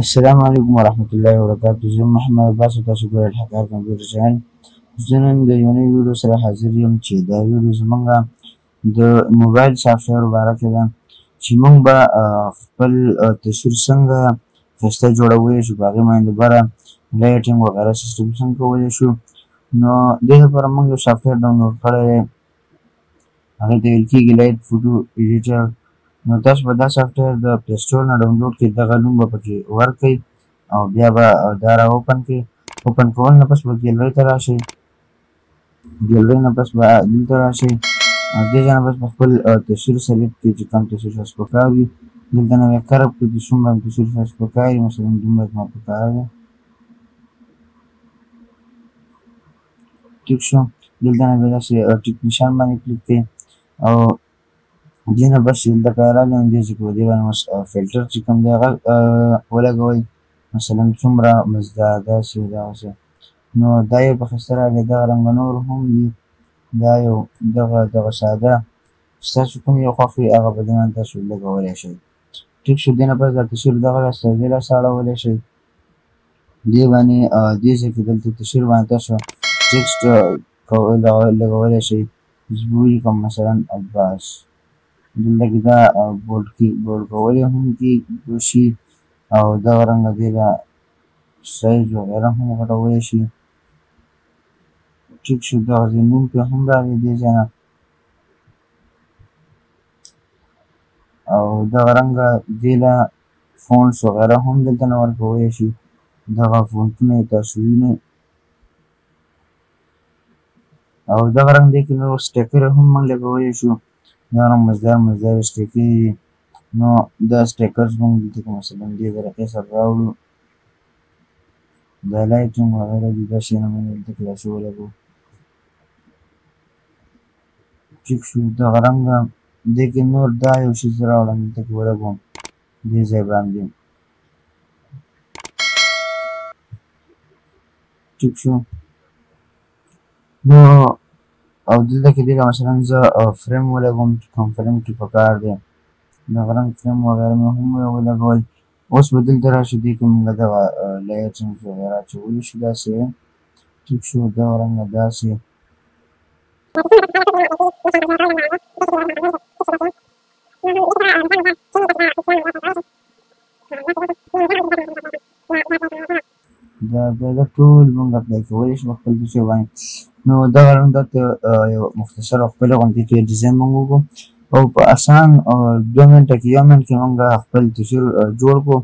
السلام علیکم ورحمت الله وبرکاته. زه محمد عباس او تاسو ګورئ الحقایق کمپیوټر چینل. زه نن د یو نوي ویډیو سره حاضر یم چې دا ویډیو زموږ د موبایل سافټویر په باره کې ده چې موږ به خپل تصویر څنګه ښایسته جوړولی شو، په هغې باندې بره لایټینګ وغیره سیسټم څنګه کولی شو. نو دې لپاره موږ یو سافټویر ډاونلوډ کړی دی، هغې ته ویل کېږي لایټ فوټو ایډیټر. نو تاسو به دا سافټویر د پلی سټور نه ډاونلوډ کړئ، دغه نوم به پکې ورکړئ او بیا به دا را اوپن کړئ. اوپن کول نه پس به ګیلرۍ ته راشئ، ګیلرۍ نه پس به دلته راشئ او دې ځای نه پس به خپل تصویر سلیکټ کړئ چې کوم تصویر تاسو پکار وي. دلته نه بیا کرب کړئ چې څومره تصویر تاسو پکار وي، مثلا دومره زما پکار دی. ټیک شو. دلته نه بیا داسې ټیک نشان باندې کلیک کړئ او دې نه بس چې دلته کار راغلی نو دې ځای کې به دې باندې اوس فلټر چې کوم دی هغه ولګوئ، مثلا څومره مزدا داسې دغسې. نو دا یو په ښایسته راغلی، دغه رنګه نور هم دي، دا یو دغه ساده ستاسو کوم یو خوښ وي هغه په دې باندې تاسو لګولی شئ. ټیک شو. دې نه پس دا تصویر دغه دې لاسه اړولی شئ، دې باندې دې ځای کې دلته تصویر باندې تاسو ټیکسټ لګولی شئ. زه به ولیکم مثلا عباس، دلته کې دا بولډ کولی هم شي او دغه رنګه دې له سایز وغیره هم غټولی شي. ټیک شو. دغسې نوم پرې هم راغلی دې ځای نه او دغه رنګه دې له فونټس وغیره هم دلته نه ورکولی شي. دغه فونټونه یې تاسو وینئ او دغه رنګ دې کې نور سټیکر هم موږ لګولی شو. دا رنګ مزدار سټیکر دي. نو دا سټیکرز موږ دلته کې مثلا دې طریقې سره راوړو، دا لایټینګ وغیره دي، دا شیان موږ دلته کې داسې ولګوو. ټیک شو. دغه رنګه دې کې نور دا یو شي زه راوړم دلته کې ولګوم دې ځای باندې. ټیک شو. نو او دلته کې دې ته مثلا زه فریم ولګوم چې کوم فریم کې پکار دی، دغه رنګ فریم وغیره مې هم ولګول. اوس به دلته راشو، دې کې موږ دغه لایټینګ وغیره اچولی شو داسې. ټیک شو. دغه رنګه داسې دا ټول موږ اپلای کولی شو په خپل تصویر باندې. نو دغه رنګ دلته یو مختصر او ښکلې غوندې کې ډیزاین موږ وکړو او په اسان 2 منټه کې 1 منټ کې موږ خپل تصویر جوړ کړو.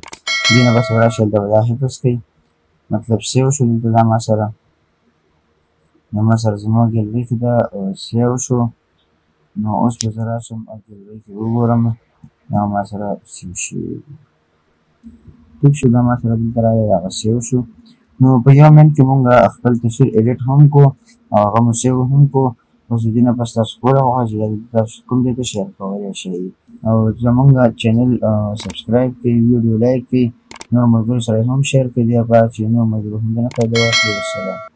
دې نه بس راشئ دلته به دا حفظ کړئ، مطلب سیو شو. دلته دا ما سره زما ګیلرۍ کې دا سیو شو. نو اوس به زه راشم او ګیلرۍ کې وګورم دا ما سره سیو شوي. ټیک شو. دا ما سره دلته راغلی، هغه سیو شو. نو په 1 منټ کې موږ خپل تصویر ایډیټ هم کړو او هغه مو سیو هم کړو. اوس د دې نه پس تاسو خپله خوښه چې تاسو کوم ځای ته شیر کولی شئ او زموږ چینل سبسکرایب کړئ، ویډیو لایک کړئ، نور ملګرو سره هم شیر کړئ، دې لپاره چې نور ملګرو هم دې نه فایده واخلي. والسلام.